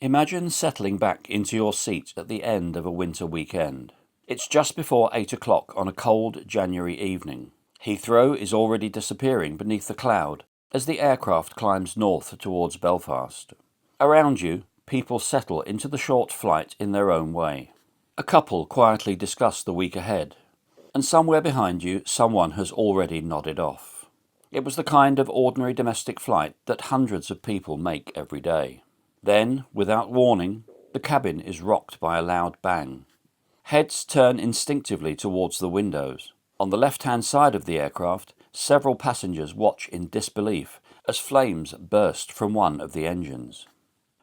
Imagine settling back into your seat at the end of a winter weekend. It's just before 8 o'clock on a cold January evening. Heathrow is already disappearing beneath the cloud as the aircraft climbs north towards Belfast. Around you, people settle into the short flight in their own way. A couple quietly discuss the week ahead, and somewhere behind you, someone has already nodded off. It was the kind of ordinary domestic flight that hundreds of people make every day. Then, without warning, the cabin is rocked by a loud bang. Heads turn instinctively towards the windows. On the left-hand side of the aircraft, several passengers watch in disbelief as flames burst from one of the engines.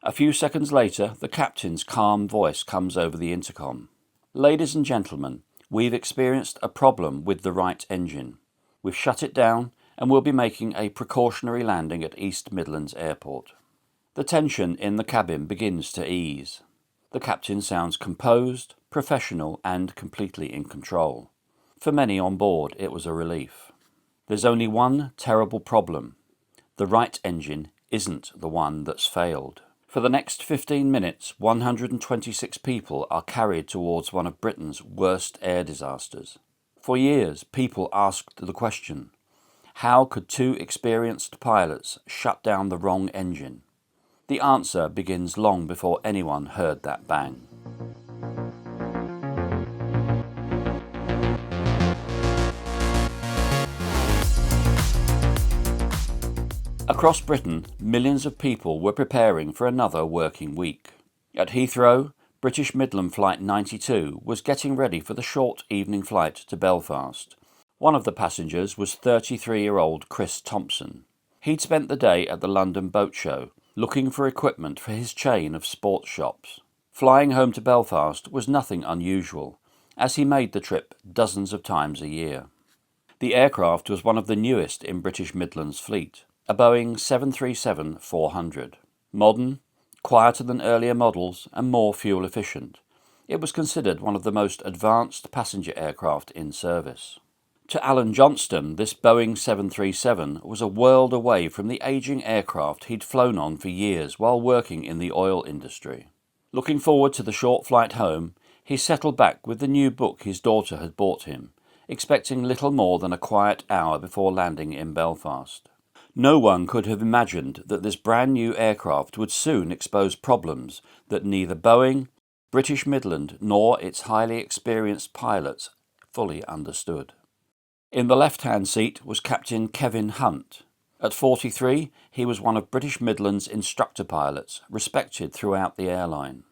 A few seconds later, the captain's calm voice comes over the intercom. "Ladies and gentlemen, we've experienced a problem with the right engine. We've shut it down and we'll be making a precautionary landing at East Midlands Airport." The tension in the cabin begins to ease. The captain sounds composed, professional, and completely in control. For many on board, it was a relief. There's only one terrible problem. The right engine isn't the one that's failed. For the next 15 minutes, 126 people are carried towards one of Britain's worst air disasters. For years, people asked the question, how could two experienced pilots shut down the wrong engine? The answer begins long before anyone heard that bang. Across Britain, millions of people were preparing for another working week. At Heathrow, British Midland Flight 92 was getting ready for the short evening flight to Belfast. One of the passengers was 33-year-old Chris Thompson. He'd spent the day at the London Boat Show, looking for equipment for his chain of sports shops. Flying home to Belfast was nothing unusual, as he made the trip dozens of times a year. The aircraft was one of the newest in British Midland's fleet, a Boeing 737-400. Modern, quieter than earlier models, and more fuel efficient, it was considered one of the most advanced passenger aircraft in service. To Alan Johnston, this Boeing 737 was a world away from the ageing aircraft he'd flown on for years while working in the oil industry. Looking forward to the short flight home, he settled back with the new book his daughter had bought him, expecting little more than a quiet hour before landing in Belfast. No one could have imagined that this brand new aircraft would soon expose problems that neither Boeing, British Midland, nor its highly experienced pilots fully understood. In the left-hand seat was Captain Kevin Hunt. At 43, he was one of British Midland's instructor pilots, respected throughout the airline.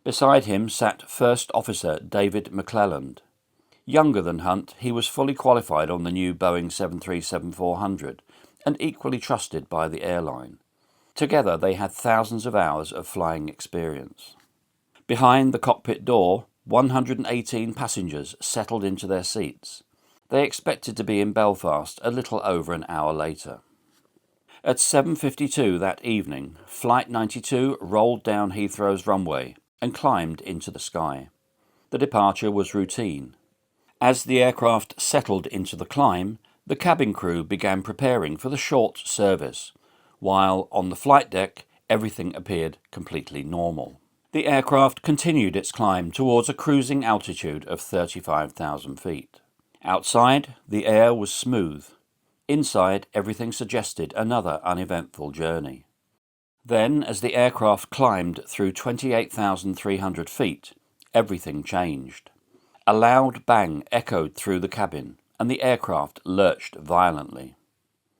Beside him sat First Officer David McClelland. Younger than Hunt, he was fully qualified on the new Boeing 737-400 and equally trusted by the airline. Together they had thousands of hours of flying experience. Behind the cockpit door, 118 passengers settled into their seats. They expected to be in Belfast a little over an hour later. At 7:52 that evening, Flight 92 rolled down Heathrow's runway and climbed into the sky. The departure was routine. As the aircraft settled into the climb, the cabin crew began preparing for the short service, while on the flight deck everything appeared completely normal. The aircraft continued its climb towards a cruising altitude of 35,000 feet. Outside, the air was smooth. Inside, everything suggested another uneventful journey. Then, as the aircraft climbed through 28,300 feet, everything changed. A loud bang echoed through the cabin, and the aircraft lurched violently.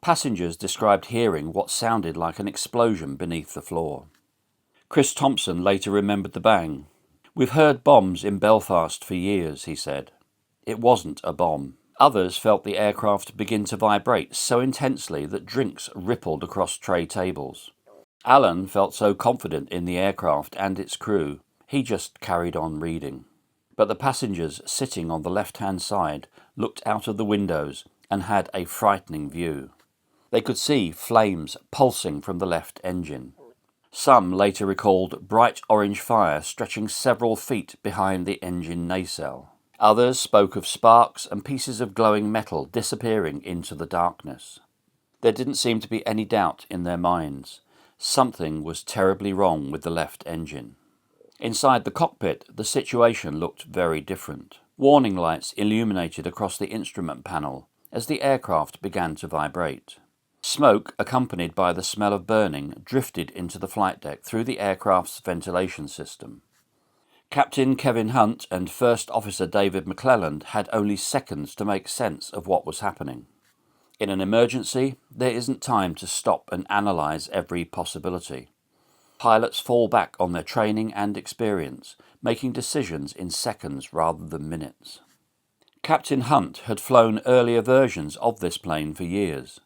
Passengers described hearing what sounded like an explosion beneath the floor. Chris Thompson later remembered the bang. "We've heard bombs in Belfast for years," he said. It wasn't a bomb. Others felt the aircraft begin to vibrate so intensely that drinks rippled across tray tables. Alan felt so confident in the aircraft and its crew, he just carried on reading. But the passengers sitting on the left-hand side looked out of the windows and had a frightening view. They could see flames pulsing from the left engine. Some later recalled bright orange fire stretching several feet behind the engine nacelle. Others spoke of sparks and pieces of glowing metal disappearing into the darkness. There didn't seem to be any doubt in their minds. Something was terribly wrong with the left engine. Inside the cockpit, the situation looked very different. Warning lights illuminated across the instrument panel as the aircraft began to vibrate. Smoke, accompanied by the smell of burning, drifted into the flight deck through the aircraft's ventilation system. Captain Kevin Hunt and First Officer David McClelland had only seconds to make sense of what was happening. In an emergency, there isn't time to stop and analyse every possibility. Pilots fall back on their training and experience, making decisions in seconds rather than minutes. Captain Hunt had flown earlier versions of this plane for years.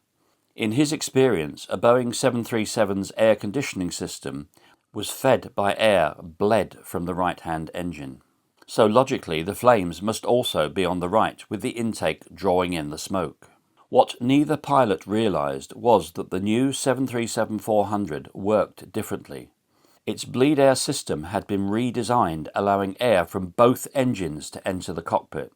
In his experience, a Boeing 737's air conditioning system was fed by air bled from the right-hand engine. So logically, the flames must also be on the right, with the intake drawing in the smoke. What neither pilot realised was that the new 737-400 worked differently. Its bleed air system had been redesigned, allowing air from both engines to enter the cockpit.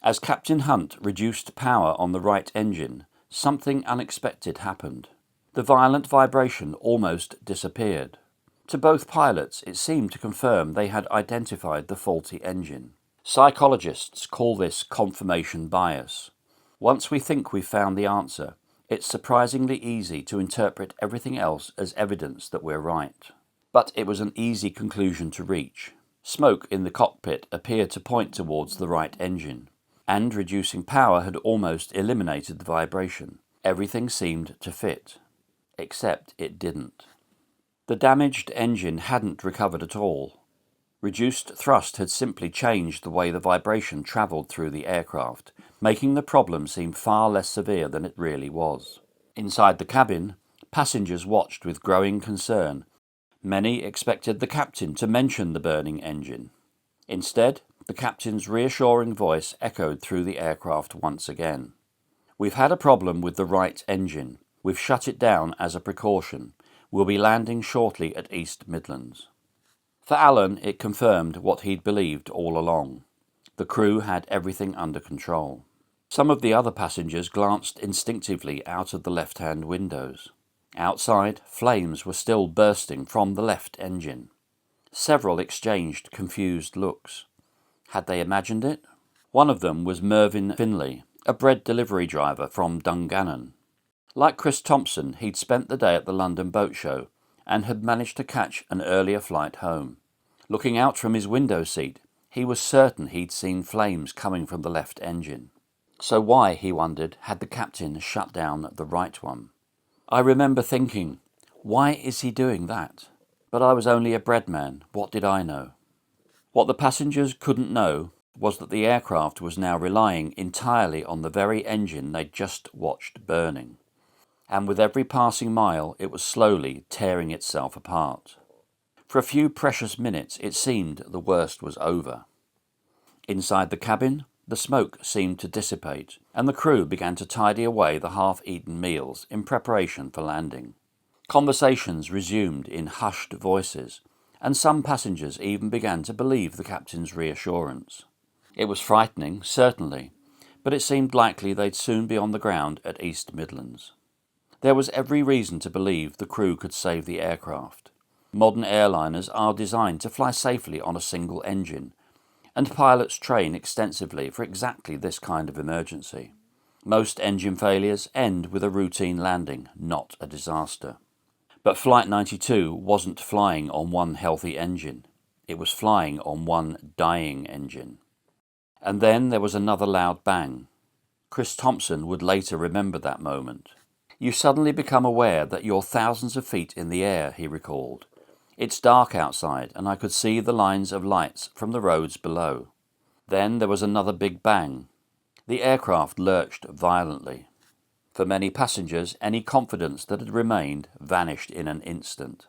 As Captain Hunt reduced power on the right engine, something unexpected happened. The violent vibration almost disappeared. To both pilots, it seemed to confirm they had identified the faulty engine. Psychologists call this confirmation bias. Once we think we've found the answer, it's surprisingly easy to interpret everything else as evidence that we're right. But it was an easy conclusion to reach. Smoke in the cockpit appeared to point towards the right engine, and reducing power had almost eliminated the vibration. Everything seemed to fit, except it didn't. The damaged engine hadn't recovered at all. Reduced thrust had simply changed the way the vibration travelled through the aircraft, making the problem seem far less severe than it really was. Inside the cabin, passengers watched with growing concern. Many expected the captain to mention the burning engine. Instead, the captain's reassuring voice echoed through the aircraft once again. "We've had a problem with the right engine. We've shut it down as a precaution. We'll be landing shortly at East Midlands." For Alan, it confirmed what he'd believed all along. The crew had everything under control. Some of the other passengers glanced instinctively out of the left-hand windows. Outside, flames were still bursting from the left engine. Several exchanged confused looks. Had they imagined it? One of them was Mervyn Finlay, a bread delivery driver from Dungannon. Like Chris Thompson, he'd spent the day at the London Boat Show and had managed to catch an earlier flight home. Looking out from his window seat, he was certain he'd seen flames coming from the left engine. So why, he wondered, had the captain shut down the right one? I remember thinking, why is he doing that? But I was only a breadman. What did I know? What the passengers couldn't know was that the aircraft was now relying entirely on the very engine they'd just watched burning. And with every passing mile, it was slowly tearing itself apart. For a few precious minutes, it seemed the worst was over. Inside the cabin, the smoke seemed to dissipate, and the crew began to tidy away the half-eaten meals in preparation for landing. Conversations resumed in hushed voices, and some passengers even began to believe the captain's reassurance. It was frightening, certainly, but it seemed likely they'd soon be on the ground at East Midlands. There was every reason to believe the crew could save the aircraft. Modern airliners are designed to fly safely on a single engine, and pilots train extensively for exactly this kind of emergency. Most engine failures end with a routine landing, not a disaster. But Flight 92 wasn't flying on one healthy engine. It was flying on one dying engine. And then there was another loud bang. Chris Thompson would later remember that moment. "You suddenly become aware that you're thousands of feet in the air," he recalled. "It's dark outside, and I could see the lines of lights from the roads below." Then there was another big bang. The aircraft lurched violently. For many passengers, any confidence that had remained vanished in an instant.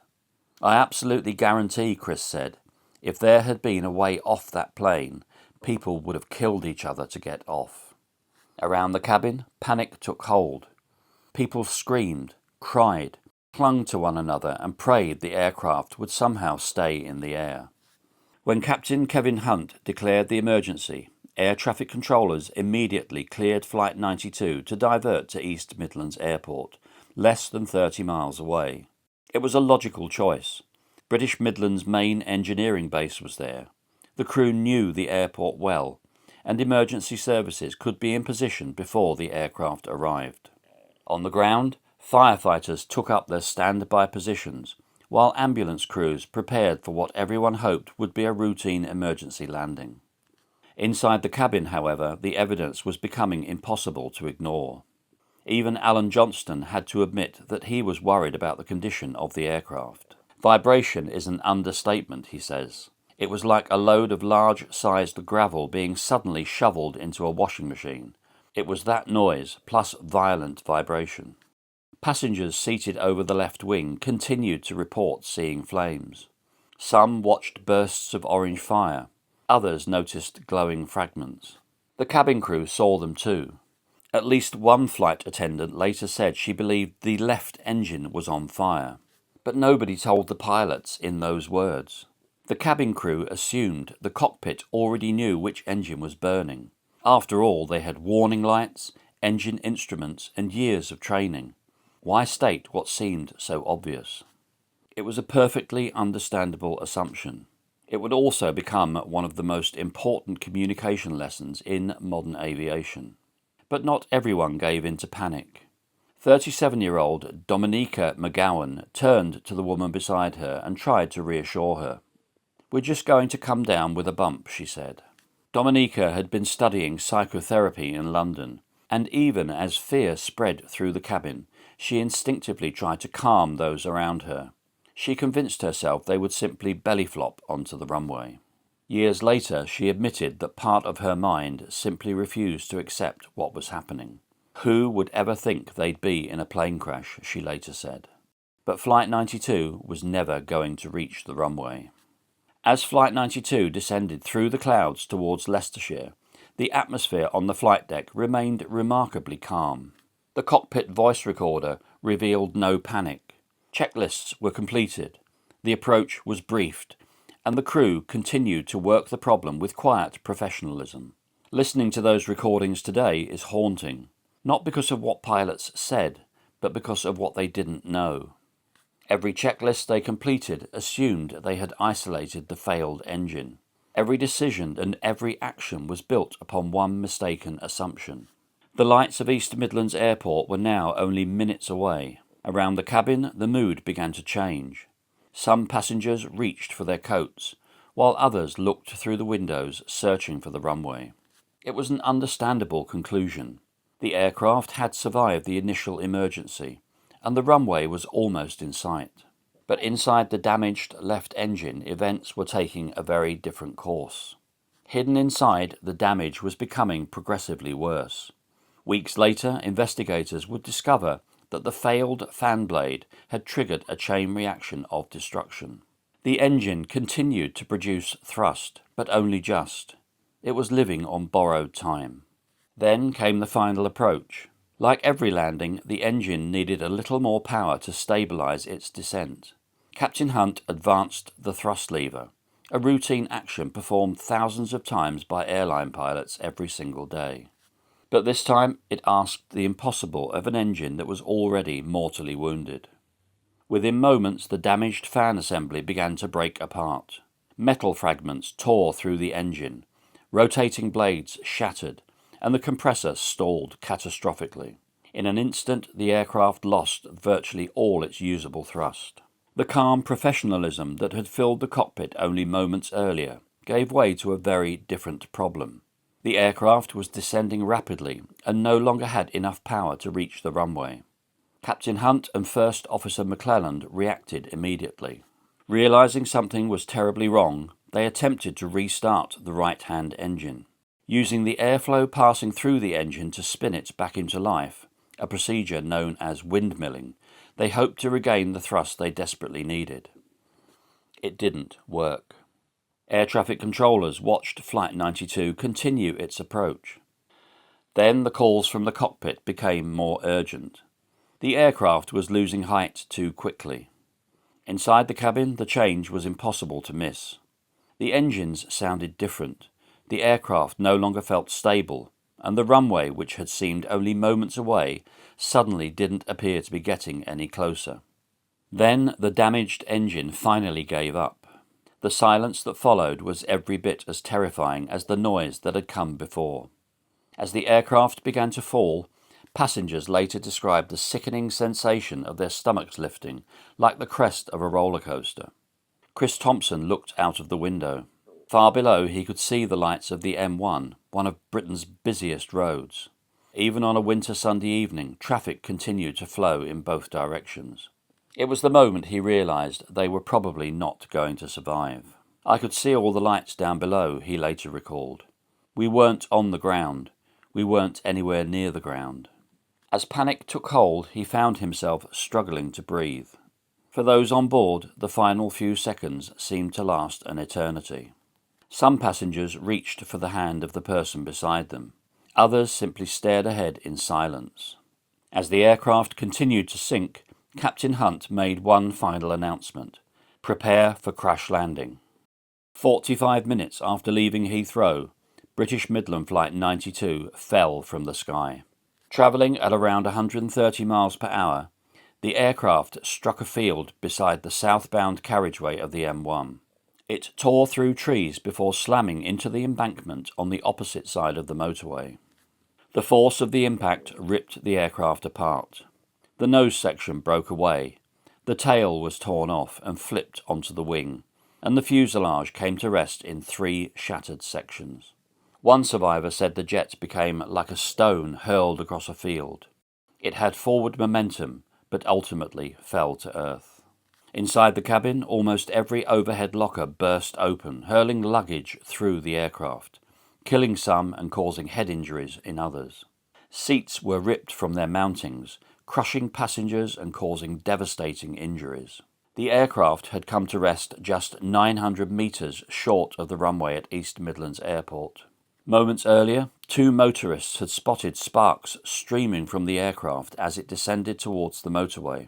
"I absolutely guarantee," Chris said, "if there had been a way off that plane, people would have killed each other to get off." Around the cabin, panic took hold. People screamed, cried, clung to one another and prayed the aircraft would somehow stay in the air. When Captain Kevin Hunt declared the emergency, air traffic controllers immediately cleared Flight 92 to divert to East Midlands Airport, less than 30 miles away. It was a logical choice. British Midland's main engineering base was there. The crew knew the airport well, and emergency services could be in position before the aircraft arrived. On the ground, firefighters took up their standby positions, while ambulance crews prepared for what everyone hoped would be a routine emergency landing. Inside the cabin, however, the evidence was becoming impossible to ignore. Even Alan Johnston had to admit that he was worried about the condition of the aircraft. Vibration is an understatement, he says. It was like a load of large-sized gravel being suddenly shoveled into a washing machine. It was that noise, plus violent vibration. Passengers seated over the left wing continued to report seeing flames. Some watched bursts of orange fire. Others noticed glowing fragments. The cabin crew saw them too. At least one flight attendant later said she believed the left engine was on fire. But nobody told the pilots in those words. The cabin crew assumed the cockpit already knew which engine was burning. After all, they had warning lights, engine instruments, and years of training. Why state what seemed so obvious? It was a perfectly understandable assumption. It would also become one of the most important communication lessons in modern aviation. But not everyone gave in to panic. 37-year-old Dominica McGowan turned to the woman beside her and tried to reassure her. "We're just going to come down with a bump," she said. Dominica had been studying psychotherapy in London, and even as fear spread through the cabin, she instinctively tried to calm those around her. She convinced herself they would simply belly flop onto the runway. Years later, she admitted that part of her mind simply refused to accept what was happening. Who would ever think they'd be in a plane crash, she later said. But Flight 92 was never going to reach the runway. As Flight 92 descended through the clouds towards Leicestershire, the atmosphere on the flight deck remained remarkably calm. The cockpit voice recorder revealed no panic. Checklists were completed. The approach was briefed, and the crew continued to work the problem with quiet professionalism. Listening to those recordings today is haunting, not because of what pilots said, but because of what they didn't know. Every checklist they completed assumed they had isolated the failed engine. Every decision and every action was built upon one mistaken assumption. The lights of East Midlands Airport were now only minutes away. Around the cabin, the mood began to change. Some passengers reached for their coats, while others looked through the windows searching for the runway. It was an understandable conclusion. The aircraft had survived the initial emergency, and the runway was almost in sight. But inside the damaged left engine, events were taking a very different course. Hidden inside, the damage was becoming progressively worse. Weeks later, investigators would discover that the failed fan blade had triggered a chain reaction of destruction. The engine continued to produce thrust, but only just. It was living on borrowed time. Then came the final approach. Like every landing, the engine needed a little more power to stabilize its descent. Captain Hunt advanced the thrust lever, a routine action performed thousands of times by airline pilots every single day. But this time it asked the impossible of an engine that was already mortally wounded. Within moments, the damaged fan assembly began to break apart. Metal fragments tore through the engine, rotating blades shattered, and the compressor stalled catastrophically. In an instant, the aircraft lost virtually all its usable thrust. The calm professionalism that had filled the cockpit only moments earlier gave way to a very different problem. The aircraft was descending rapidly and no longer had enough power to reach the runway. Captain Hunt and First Officer McClelland reacted immediately. Realizing something was terribly wrong, they attempted to restart the right-hand engine. Using the airflow passing through the engine to spin it back into life, a procedure known as windmilling, they hoped to regain the thrust they desperately needed. It didn't work. Air traffic controllers watched Flight 92 continue its approach. Then the calls from the cockpit became more urgent. The aircraft was losing height too quickly. Inside the cabin, the change was impossible to miss. The engines sounded different. The aircraft no longer felt stable, and the runway, which had seemed only moments away, suddenly didn't appear to be getting any closer. Then the damaged engine finally gave up. The silence that followed was every bit as terrifying as the noise that had come before. As the aircraft began to fall, passengers later described the sickening sensation of their stomachs lifting, like the crest of a roller coaster. Chris Thompson looked out of the window. Far below he could see the lights of the M1, one of Britain's busiest roads. Even on a winter Sunday evening, traffic continued to flow in both directions. It was the moment he realised they were probably not going to survive. I could see all the lights down below, he later recalled. We weren't on the ground. We weren't anywhere near the ground. As panic took hold, he found himself struggling to breathe. For those on board, the final few seconds seemed to last an eternity. Some passengers reached for the hand of the person beside them. Others simply stared ahead in silence. As the aircraft continued to sink, Captain Hunt made one final announcement: prepare for crash landing. 45 minutes after leaving Heathrow, British Midland Flight 92 fell from the sky. Travelling at around 130 miles per hour, the aircraft struck a field beside the southbound carriageway of the M1. It tore through trees before slamming into the embankment on the opposite side of the motorway. The force of the impact ripped the aircraft apart. The nose section broke away, the tail was torn off and flipped onto the wing, and the fuselage came to rest in 3 shattered sections. One survivor said the jet became like a stone hurled across a field. It had forward momentum, but ultimately fell to earth. Inside the cabin, almost every overhead locker burst open, hurling luggage through the aircraft, killing some and causing head injuries in others. Seats were ripped from their mountings, crushing passengers and causing devastating injuries. The aircraft had come to rest just 900 metres short of the runway at East Midlands Airport. Moments earlier, 2 motorists had spotted sparks streaming from the aircraft as it descended towards the motorway.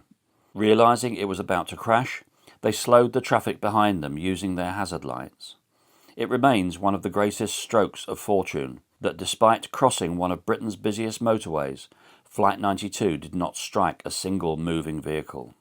Realising it was about to crash, they slowed the traffic behind them using their hazard lights. It remains one of the greatest strokes of fortune that despite crossing one of Britain's busiest motorways, Flight 92 did not strike a single moving vehicle.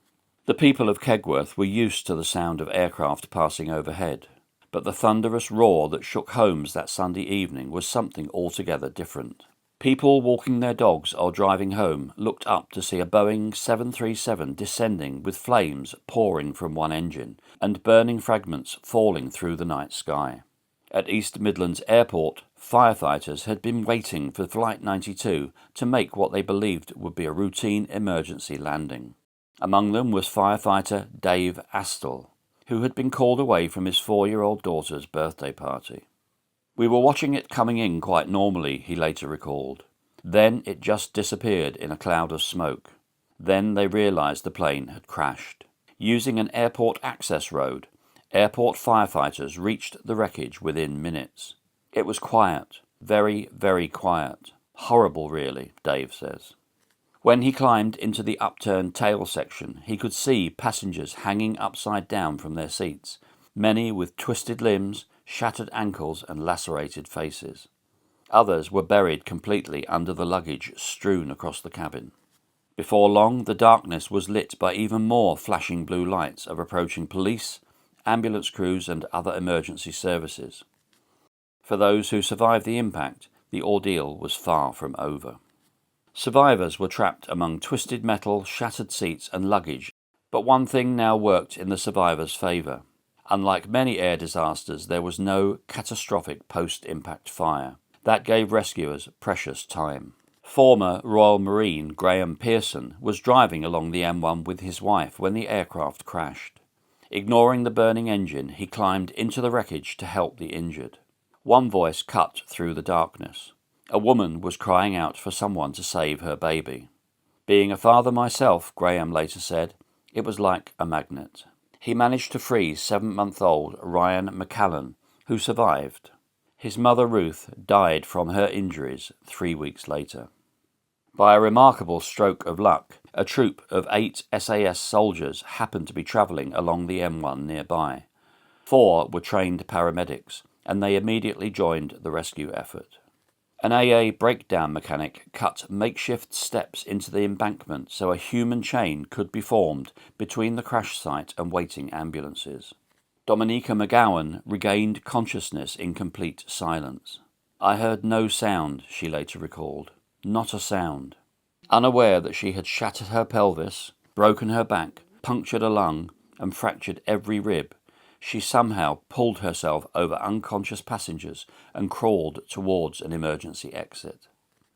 The people of Kegworth were used to the sound of aircraft passing overhead, but the thunderous roar that shook homes that Sunday evening was something altogether different. People walking their dogs or driving home looked up to see a Boeing 737 descending with flames pouring from one engine and burning fragments falling through the night sky. At East Midlands Airport, firefighters had been waiting for Flight 92 to make what they believed would be a routine emergency landing. Among them was firefighter Dave Astle, who had been called away from his 4-year-old daughter's birthday party. We were watching it coming in quite normally, he later recalled. Then it just disappeared in a cloud of smoke. Then they realised the plane had crashed. Using an airport access road, airport firefighters reached the wreckage within minutes. It was quiet, very, very quiet. Horrible, really, Dave says. When he climbed into the upturned tail section, he could see passengers hanging upside down from their seats, many with twisted limbs, shattered ankles and lacerated faces. Others were buried completely under the luggage strewn across the cabin. Before long, the darkness was lit by even more flashing blue lights of approaching police, ambulance crews and other emergency services. For those who survived the impact, the ordeal was far from over. Survivors were trapped among twisted metal, shattered seats and luggage, but one thing now worked in the survivors' favour. Unlike many air disasters, there was no catastrophic post-impact fire. That gave rescuers precious time. Former Royal Marine Graham Pearson was driving along the M1 with his wife when the aircraft crashed. Ignoring the burning engine, he climbed into the wreckage to help the injured. One voice cut through the darkness. A woman was crying out for someone to save her baby. Being a father myself, Graham later said, it was like a magnet. He managed to free 7-month-old Ryan McCallan, who survived. His mother Ruth died from her injuries 3 weeks later. By a remarkable stroke of luck, a troop of 8 SAS soldiers happened to be travelling along the M1 nearby. 4 were trained paramedics, and they immediately joined the rescue effort. An AA breakdown mechanic cut makeshift steps into the embankment so a human chain could be formed between the crash site and waiting ambulances. Dominica McGowan regained consciousness in complete silence. "I heard no sound," she later recalled. "Not a sound." Unaware that she had shattered her pelvis, broken her back, punctured a lung, and fractured every rib, she somehow pulled herself over unconscious passengers and crawled towards an emergency exit.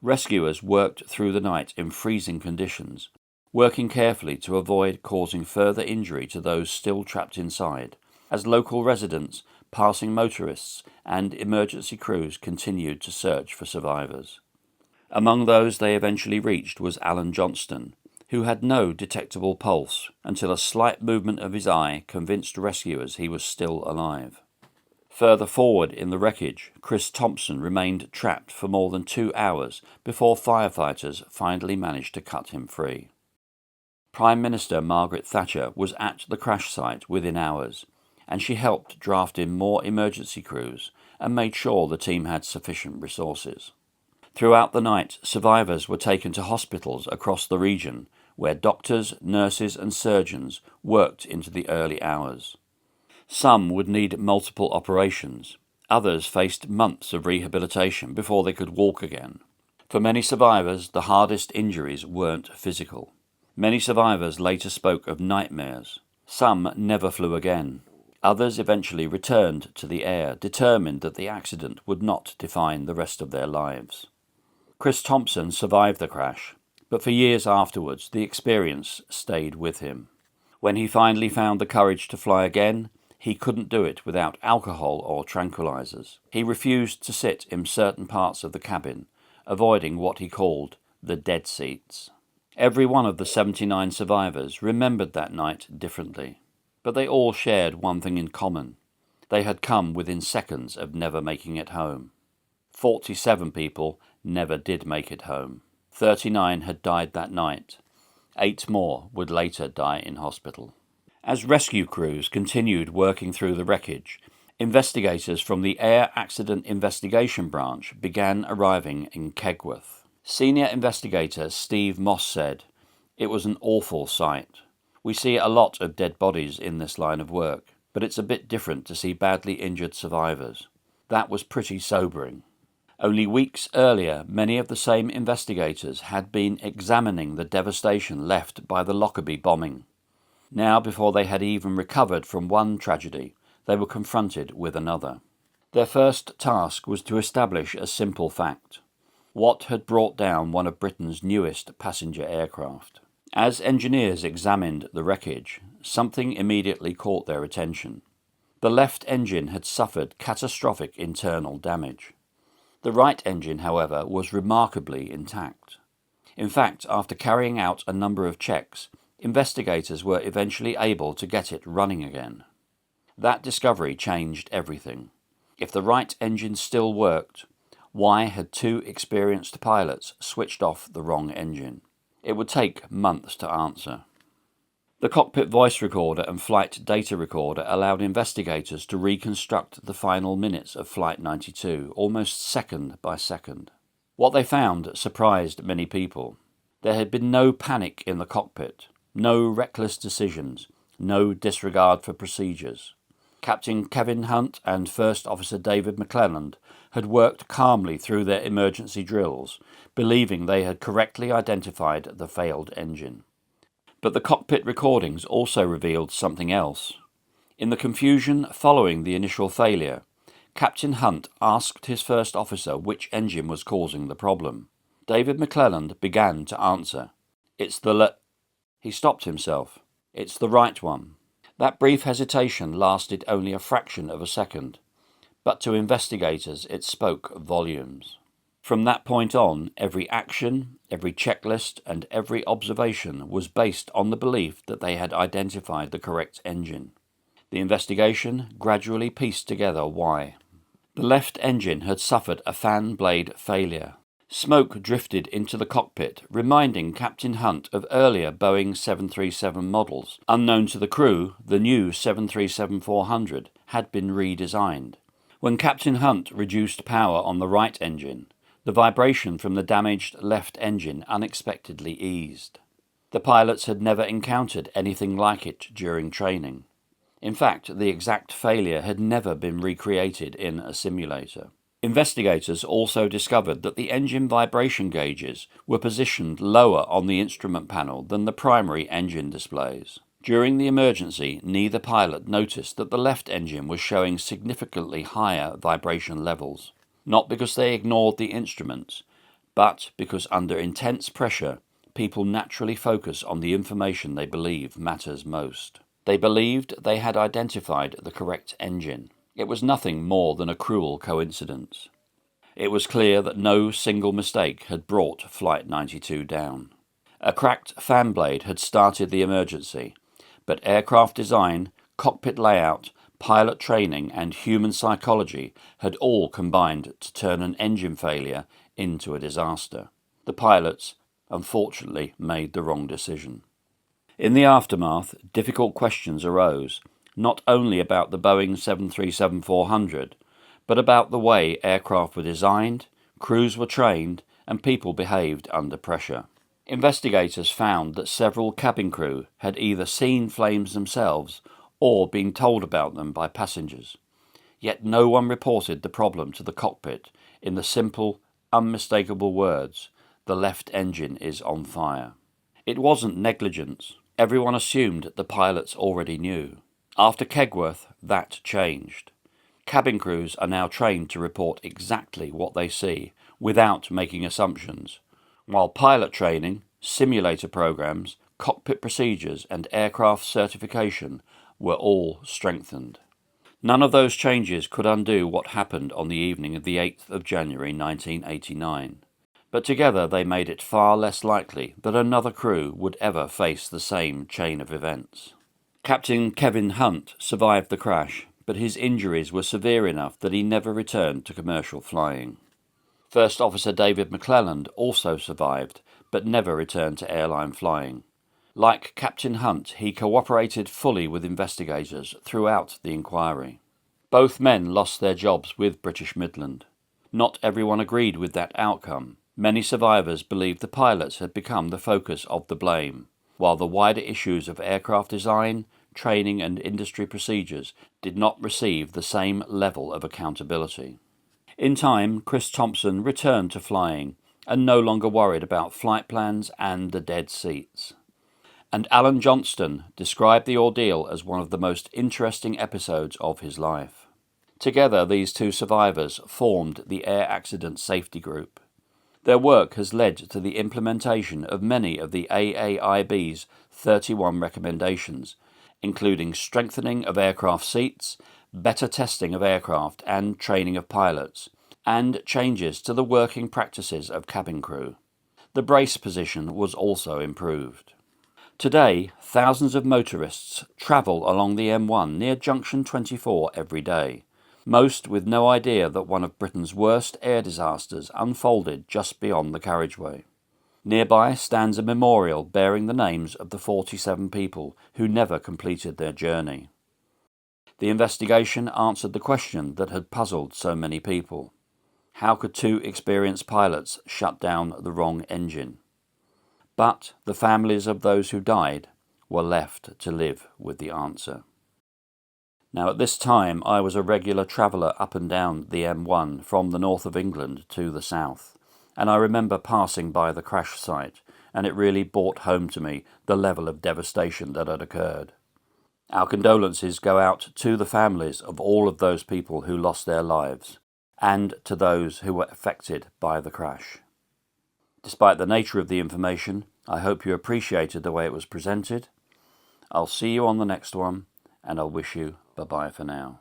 Rescuers worked through the night in freezing conditions, working carefully to avoid causing further injury to those still trapped inside, as local residents, passing motorists, and emergency crews continued to search for survivors. Among those they eventually reached was Alan Johnston, who had no detectable pulse until a slight movement of his eye convinced rescuers he was still alive. Further forward in the wreckage, Chris Thompson remained trapped for more than 2 hours before firefighters finally managed to cut him free. Prime Minister Margaret Thatcher was at the crash site within hours, and she helped draft in more emergency crews and made sure the team had sufficient resources. Throughout the night, survivors were taken to hospitals across the region, where doctors, nurses and surgeons worked into the early hours. Some would need multiple operations. Others faced months of rehabilitation before they could walk again. For many survivors, the hardest injuries weren't physical. Many survivors later spoke of nightmares. Some never flew again. Others eventually returned to the air, determined that the accident would not define the rest of their lives. Chris Thompson survived the crash, but for years afterwards the experience stayed with him. When he finally found the courage to fly again, he couldn't do it without alcohol or tranquilizers. He refused to sit in certain parts of the cabin, avoiding what he called the dead seats. Every one of the 79 survivors remembered that night differently, but they all shared one thing in common. They had come within seconds of never making it home. 47 people never did make it home. 39 had died that night. 8 more would later die in hospital. As rescue crews continued working through the wreckage, investigators from the Air Accident Investigation Branch began arriving in Kegworth. Senior investigator Steve Moss said, "It was an awful sight. We see a lot of dead bodies in this line of work, but it's a bit different to see badly injured survivors. That was pretty sobering." Only weeks earlier, many of the same investigators had been examining the devastation left by the Lockerbie bombing. Now, before they had even recovered from one tragedy, they were confronted with another. Their first task was to establish a simple fact. What had brought down one of Britain's newest passenger aircraft? As engineers examined the wreckage, something immediately caught their attention. The left engine had suffered catastrophic internal damage. The right engine, however, was remarkably intact. In fact, after carrying out a number of checks, investigators were eventually able to get it running again. That discovery changed everything. If the right engine still worked, why had 2 experienced pilots switched off the wrong engine? It would take months to answer. The cockpit voice recorder and flight data recorder allowed investigators to reconstruct the final minutes of Flight 92, almost second by second. What they found surprised many people. There had been no panic in the cockpit, no reckless decisions, no disregard for procedures. Captain Kevin Hunt and First Officer David McClelland had worked calmly through their emergency drills, believing they had correctly identified the failed engine. But the cockpit recordings also revealed something else. In the confusion following the initial failure, Captain Hunt asked his first officer which engine was causing the problem. David McClelland began to answer. "It's the He stopped himself. "It's the right one." That brief hesitation lasted only a fraction of a second, but to investigators it spoke volumes. From that point on, every action, every checklist, and every observation was based on the belief that they had identified the correct engine. The investigation gradually pieced together why. The left engine had suffered a fan blade failure. Smoke drifted into the cockpit, reminding Captain Hunt of earlier Boeing 737 models. Unknown to the crew, the new 737-400 had been redesigned. When Captain Hunt reduced power on the right engine, The vibration from the damaged left engine unexpectedly eased. The pilots had never encountered anything like it during training. In fact, the exact failure had never been recreated in a simulator. Investigators also discovered that the engine vibration gauges were positioned lower on the instrument panel than the primary engine displays. During the emergency, neither pilot noticed that the left engine was showing significantly higher vibration levels, not because they ignored the instruments, but because under intense pressure, people naturally focus on the information they believe matters most. They believed they had identified the correct engine. It was nothing more than a cruel coincidence. It was clear that no single mistake had brought Flight 92 down. A cracked fan blade had started the emergency, but aircraft design, cockpit layout, pilot training and human psychology had all combined to turn an engine failure into a disaster. The pilots, unfortunately, made the wrong decision. In the aftermath, difficult questions arose, not only about the Boeing 737-400, but about the way aircraft were designed, crews were trained, and people behaved under pressure. Investigators found that several cabin crew had either seen flames themselves or been told about them by passengers. Yet no one reported the problem to the cockpit in the simple, unmistakable words, "The left engine is on fire." It wasn't negligence. Everyone assumed the pilots already knew. After Kegworth, that changed. Cabin crews are now trained to report exactly what they see without making assumptions, while pilot training, simulator programs, cockpit procedures and aircraft certification were all strengthened. None of those changes could undo what happened on the evening of the 8th of January 1989, but together they made it far less likely that another crew would ever face the same chain of events. Captain Kevin Hunt survived the crash, but his injuries were severe enough that he never returned to commercial flying. First Officer David McClelland also survived, but never returned to airline flying. Like Captain Hunt, he cooperated fully with investigators throughout the inquiry. Both men lost their jobs with British Midland. Not everyone agreed with that outcome. Many survivors believed the pilots had become the focus of the blame, while the wider issues of aircraft design, training and industry procedures did not receive the same level of accountability. In time, Chris Thompson returned to flying and no longer worried about flight plans and the dead seats. And Alan Johnston described the ordeal as one of the most interesting episodes of his life. Together, these two survivors formed the Air Accident Safety Group. Their work has led to the implementation of many of the AAIB's 31 recommendations, including strengthening of aircraft seats, better testing of aircraft and training of pilots, and changes to the working practices of cabin crew. The brace position was also improved. Today, thousands of motorists travel along the M1 near Junction 24 every day, most with no idea that one of Britain's worst air disasters unfolded just beyond the carriageway. Nearby stands a memorial bearing the names of the 47 people who never completed their journey. The investigation answered the question that had puzzled so many people. How could two experienced pilots shut down the wrong engine? But the families of those who died were left to live with the answer. Now at this time I was a regular traveller up and down the M1 from the north of England to the south, and I remember passing by the crash site, and it really brought home to me the level of devastation that had occurred. Our condolences go out to the families of all of those people who lost their lives, and to those who were affected by the crash. Despite the nature of the information, I hope you appreciated the way it was presented. I'll see you on the next one, and I'll wish you bye-bye for now.